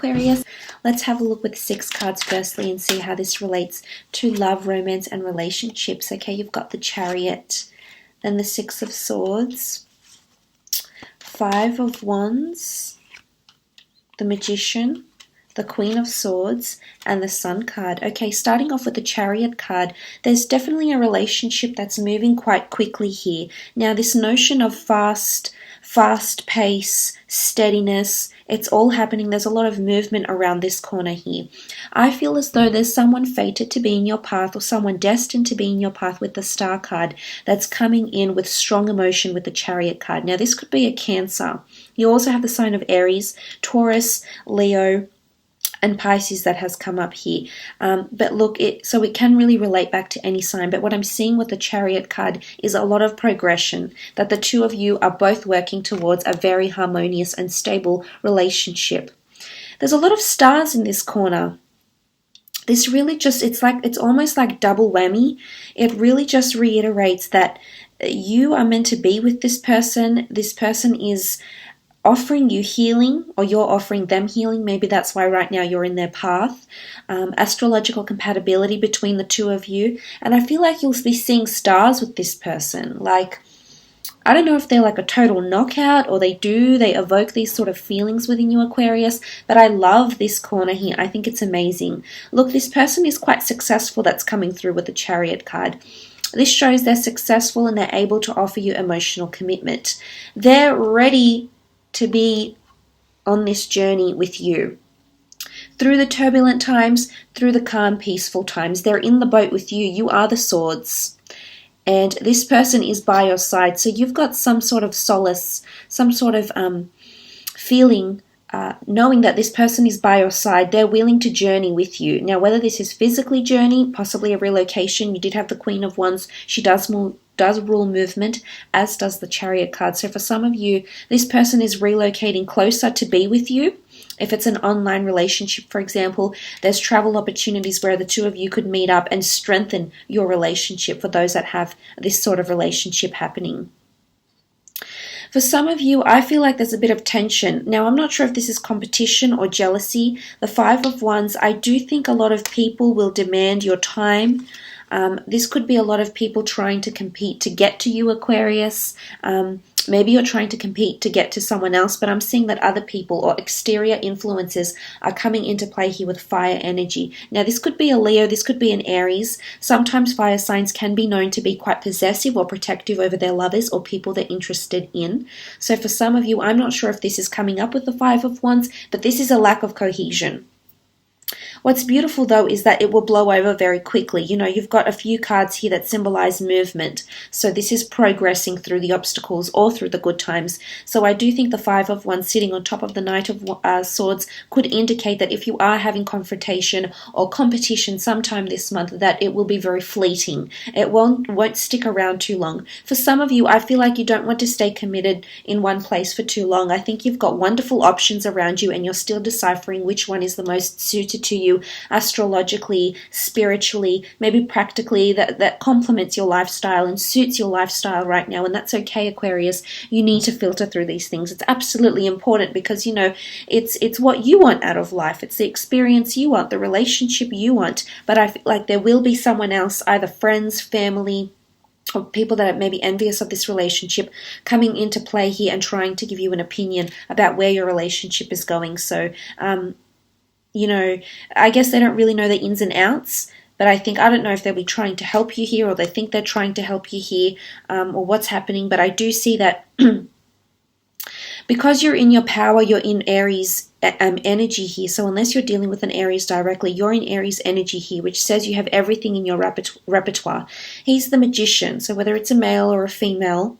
Aquarius, let's have a look with 6 cards firstly and see how this relates to love, romance, and relationships. Okay, you've got the Chariot, then the 6 of Swords, 5 of Wands, the Magician, the Queen of Swords, and the Sun card. Okay, starting off with the Chariot card, there's definitely a relationship that's moving quite quickly here. Now, this notion of fast pace, steadiness, it's all happening. There's a lot of movement around this corner here. I feel as though there's someone fated to be in your path or someone destined to be in your path with the Star card that's coming in with strong emotion with the Chariot card. Now, this could be a Cancer. You also have the sign of Aries, Taurus, Leo, and Pisces that has come up here. But look, so it can really relate back to any sign. But what I'm seeing with the Chariot card is a lot of progression, that the two of you are both working towards a very harmonious and stable relationship. There's a lot of stars in this corner. This really just, it's almost like double whammy. It really just reiterates that you are meant to be with this person. This person is offering you healing, or you're offering them healing. Maybe that's why right now you're in their path. Astrological compatibility between the two of you. And I feel like you'll be seeing stars with this person. Like, I don't know if they're like a total knockout or they evoke these sort of feelings within you, Aquarius, but I love this corner here. I think it's amazing. Look, this person is quite successful that's coming through with the Chariot card. This shows they're successful and they're able to offer you emotional commitment. They're ready to be on this journey with you. Through the turbulent times, through the calm, peaceful times, they're in the boat with you. You are the Swords. And this person is by your side. So you've got some sort of solace, some sort of feeling, knowing that this person is by your side. They're willing to journey with you. Now, whether this is physically journey, possibly a relocation. You did have the Queen of Wands. She does rule movement, as does the Chariot card. So for some of you, this person is relocating closer to be with you. If it's an online relationship, for example, there's travel opportunities where the two of you could meet up and strengthen your relationship for those that have this sort of relationship happening. For some of you, I feel like there's a bit of tension. Now, I'm not sure if this is competition or jealousy. The 5 of Wands, I do think a lot of people will demand your time. This could be a lot of people trying to compete to get to you, Aquarius. Maybe you're trying to compete to get to someone else, but I'm seeing that other people or exterior influences are coming into play here with fire energy. Now, this could be a Leo, this could be an Aries. Sometimes fire signs can be known to be quite possessive or protective over their lovers or people they're interested in. So for some of you, I'm not sure if this is coming up with the 5 of Wands, but this is a lack of cohesion. What's beautiful, though, is that it will blow over very quickly. You know, you've got a few cards here that symbolize movement. So this is progressing through the obstacles or through the good times. So I do think the 5 of Wands sitting on top of the Knight of Swords could indicate that if you are having confrontation or competition sometime this month, that it will be very fleeting. It won't stick around too long. For some of you, I feel like you don't want to stay committed in one place for too long. I think you've got wonderful options around you and you're still deciphering which one is the most suited to you astrologically, spiritually, maybe practically, that complements your lifestyle and suits your lifestyle right now. And that's okay, Aquarius. You need to filter through these things. It's absolutely important because, you know, it's what you want out of life. It's the experience you want, the relationship you want. But I feel like there will be someone else, either friends, family, or people that are maybe envious of this relationship coming into play here and trying to give you an opinion about where your relationship is going. So, you know, I guess they don't really know the ins and outs, but I don't know if they'll be trying to help you here or they think they're trying to help you here, or what's happening. But I do see that because you're in your power, you're in Aries energy here. So unless you're dealing with an Aries directly, you're in Aries energy here, which says you have everything in your repertoire. He's the Magician. So whether it's a male or a female,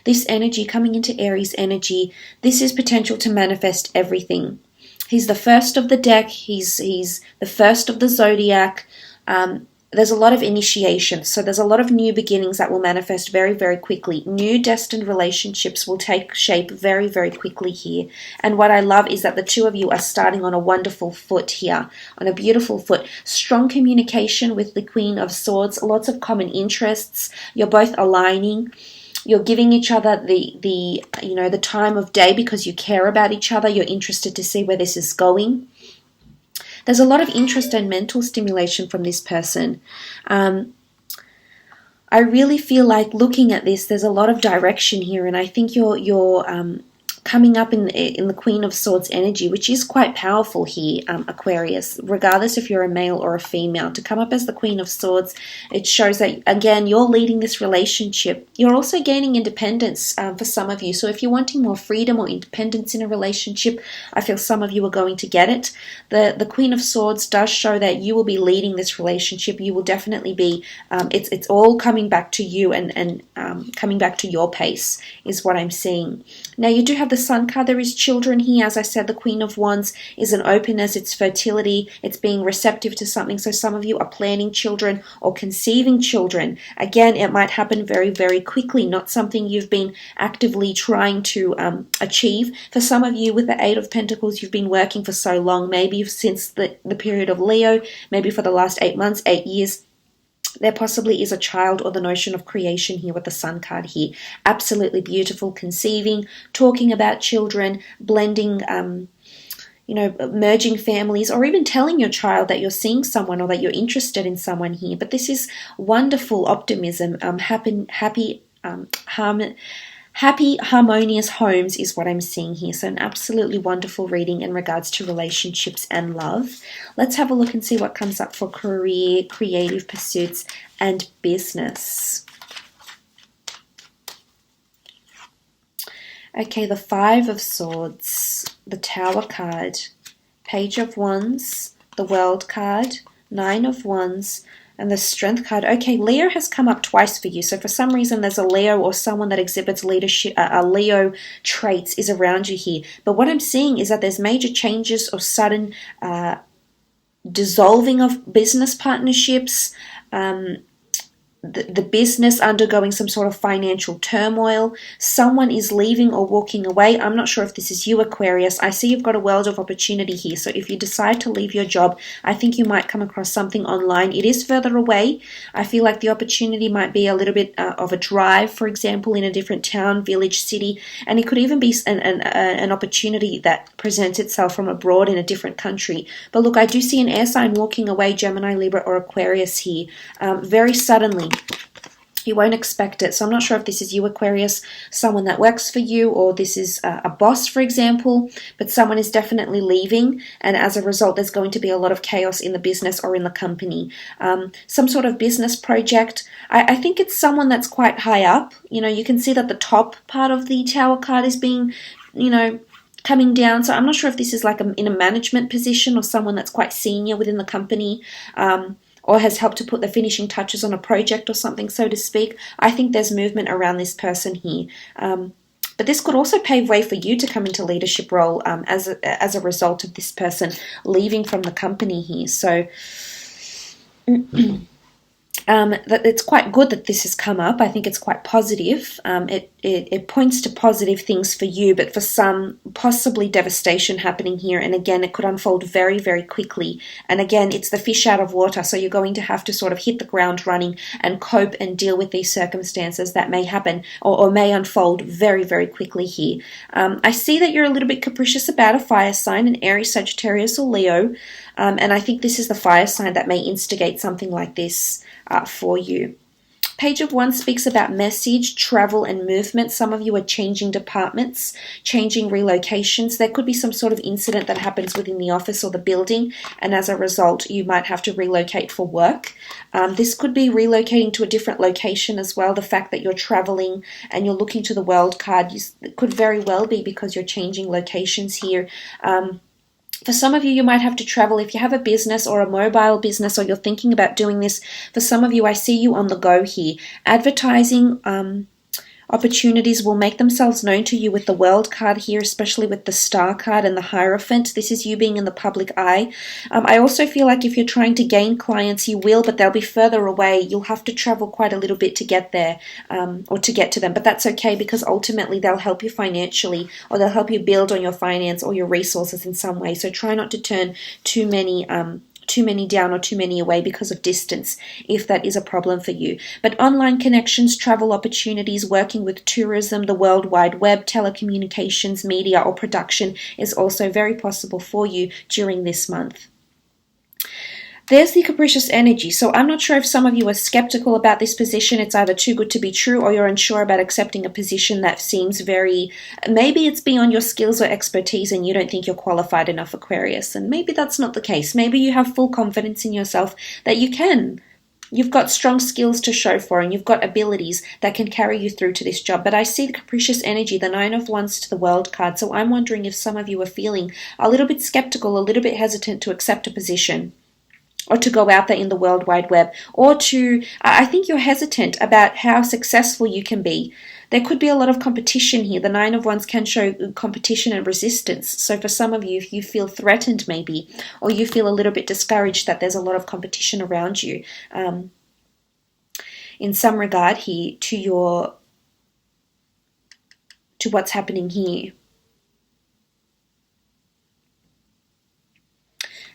this energy coming into Aries energy, this is potential to manifest everything. He's the first of the deck. He's the first of the zodiac. There's a lot of initiation. So there's a lot of new beginnings that will manifest very, very quickly. New destined relationships will take shape very, very quickly here. And what I love is that the two of you are starting on a wonderful foot here, on a beautiful foot. Strong communication with the Queen of Swords, lots of common interests. You're both aligning. You're giving each other the time of day because you care about each other. You're interested to see where this is going. There's a lot of interest and mental stimulation from this person. I really feel like looking at this, there's a lot of direction here, and I think you're coming up in the Queen of Swords energy, which is quite powerful here, Aquarius, regardless if you're a male or a female. To come up as the Queen of Swords, it shows that, again, you're leading this relationship. You're also gaining independence for some of you. So if you're wanting more freedom or independence in a relationship, I feel some of you are going to get it. The Queen of Swords does show that you will be leading this relationship. You will definitely be, it's all coming back to you and coming back to your pace is what I'm seeing. Now, you do have the Sun card. There is children here. As I said, the Queen of Wands is an openness, it's fertility, it's being receptive to something. So some of you are planning children or conceiving children. Again, it might happen very, very quickly, not something you've been actively trying to achieve. For some of you, with the Eight of Pentacles, you've been working for so long, maybe since the period of Leo, maybe for the last 8 months, 8 years. There possibly is a child or the notion of creation here with the Sun card here. Absolutely beautiful, conceiving, talking about children, blending, merging families, or even telling your child that you're seeing someone or that you're interested in someone here. But this is wonderful optimism, happy, harmonious homes is what I'm seeing here. So an absolutely wonderful reading in regards to relationships and love. Let's have a look and see what comes up for career, creative pursuits, and business. Okay, the Five of Swords, the Tower card, Page of Wands, the World card, Nine of Wands, and the Strength card. Okay, Leo has come up twice for you. So for some reason, there's a Leo or someone that exhibits leadership, Leo traits is around you here. But what I'm seeing is that there's major changes or sudden dissolving of business partnerships, the business undergoing some sort of financial turmoil. Someone is leaving or walking away. I'm not sure if this is you, Aquarius. I see you've got a world of opportunity here. So if you decide to leave your job, I think you might come across something online. It is further away. I feel like the opportunity might be a little bit of a drive, for example, in a different town, village, city. And it could even be an opportunity that presents itself from abroad in a different country. But look, I do see an air sign walking away, Gemini, Libra, or Aquarius here, very suddenly. You won't expect it. So I'm not sure if this is you, Aquarius, someone that works for you, or this is a boss, for example, but someone is definitely leaving, and as a result, there's going to be a lot of chaos in the business or in the company. Some sort of business project. I think it's someone that's quite high up. You can see that the top part of the Tower card is being, coming down. So I'm not sure if this is like in a management position or someone that's quite senior within the company, or has helped to put the finishing touches on a project or something, so to speak. I think there's movement around this person here. But this could also pave way for you to come into leadership role as a result of this person leaving from the company here. So it's quite good that this has come up. I think it's quite positive. It points to positive things for you, but for some, possibly devastation happening here. And again, it could unfold very, very quickly. And again, it's the fish out of water. So you're going to have to sort of hit the ground running and cope and deal with these circumstances that may happen or may unfold very, very quickly here. I see that you're a little bit capricious about a fire sign, an Aries, Sagittarius, or Leo. And I think this is the fire sign that may instigate something like this for you. Page of Wands speaks about message, travel, and movement. Some of you are changing departments, changing relocations. There could be some sort of incident that happens within the office or the building, and as a result, you might have to relocate for work. This could be relocating to a different location as well. The fact that you're traveling and you're looking to the World card, it could very well be because you're changing locations here. For some of you, you might have to travel. If you have a business or a mobile business, or you're thinking about doing this, for some of you, I see you on the go here. Advertising opportunities will make themselves known to you with the World card here, especially with the Star card and the Hierophant. This is you being in the public eye. I also feel like if you're trying to gain clients, you will, but they'll be further away. You'll have to travel quite a little bit to get there, or to get to them. But that's okay, because ultimately they'll help you financially, or they'll help you build on your finance or your resources in some way. So try not to turn too many down or too many away because of distance, if that is a problem for you. But online connections, travel opportunities, working with tourism, the World Wide Web, telecommunications, media, or production is also very possible for you during this month. There's the capricious energy. So I'm not sure if some of you are skeptical about this position. It's either too good to be true, or you're unsure about accepting a position that seems very, maybe it's beyond your skills or expertise and you don't think you're qualified enough, Aquarius. And maybe that's not the case. Maybe you have full confidence in yourself that you can. You've got strong skills to show for, and you've got abilities that can carry you through to this job. But I see the capricious energy, the Nine of Wands to the World card. So I'm wondering if some of you are feeling a little bit skeptical, a little bit hesitant to accept a position, or to go out there in the World Wide Web, or to, I think you're hesitant about how successful you can be. There could be a lot of competition here. The Nine of Wands can show competition and resistance. So for some of you, if you feel threatened maybe, or you feel a little bit discouraged that there's a lot of competition around you, in some regard here to what's happening here.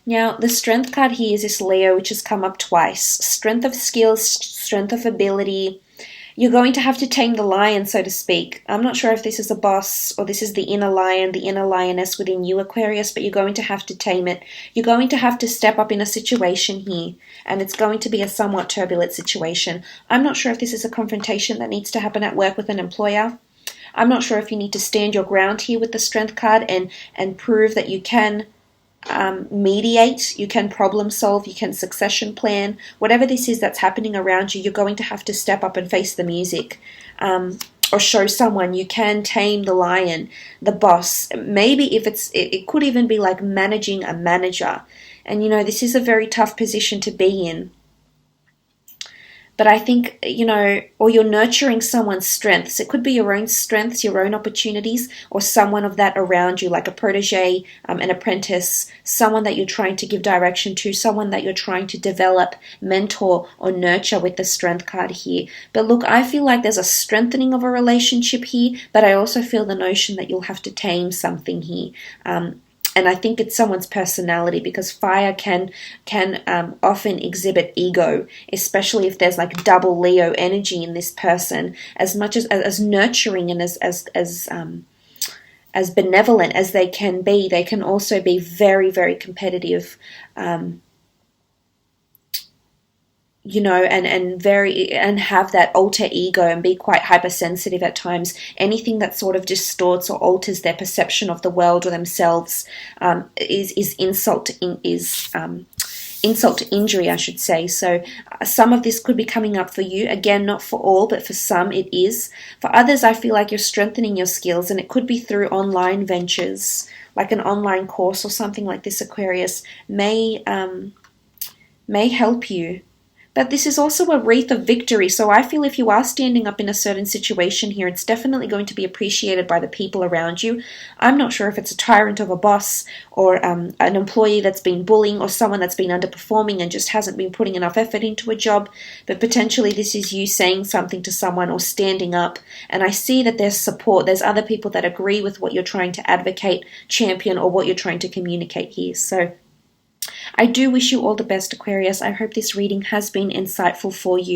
Now, the Strength card here is this Leo, which has come up twice. Strength of skills, strength of ability. You're going to have to tame the lion, so to speak. I'm not sure if this is a boss or this is the inner lion, the inner lioness within you, Aquarius, but you're going to have to tame it. You're going to have to step up in a situation here, and it's going to be a somewhat turbulent situation. I'm not sure if this is a confrontation that needs to happen at work with an employer. I'm not sure if you need to stand your ground here with the Strength card and prove that you can mediate, you can problem solve, you can succession plan. Whatever this is that's happening around you, you're going to have to step up and face the music, or show someone you can tame the lion, the boss. Maybe if it could even be like managing a manager. And you know, this is a very tough position to be in. But I think, you know, or you're nurturing someone's strengths. It could be your own strengths, your own opportunities, or someone of that around you, like a protege, an apprentice, someone that you're trying to give direction to, someone that you're trying to develop, mentor, or nurture with the Strength card here. But look, I feel like there's a strengthening of a relationship here, but I also feel the notion that you'll have to tame something here. And I think it's someone's personality, because fire can often exhibit ego, especially if there's like double Leo energy in this person. As much as nurturing and as benevolent as they can also be very, very competitive. You know, and have that alter ego and be quite hypersensitive at times. Anything that sort of distorts or alters their perception of the world or themselves is insult to injury, I should say. So some of this could be coming up for you. Again, not for all, but for some it is. For others, I feel like you're strengthening your skills, and it could be through online ventures, like an online course or something like this, Aquarius, may help you. But this is also a wreath of victory. So I feel if you are standing up in a certain situation here, it's definitely going to be appreciated by the people around you. I'm not sure if it's a tyrant of a boss, or an employee that's been bullying, or someone that's been underperforming and just hasn't been putting enough effort into a job. But potentially this is you saying something to someone or standing up. And I see that there's support. There's other people that agree with what you're trying to advocate, champion, or what you're trying to communicate here. So I do wish you all the best, Aquarius. I hope this reading has been insightful for you.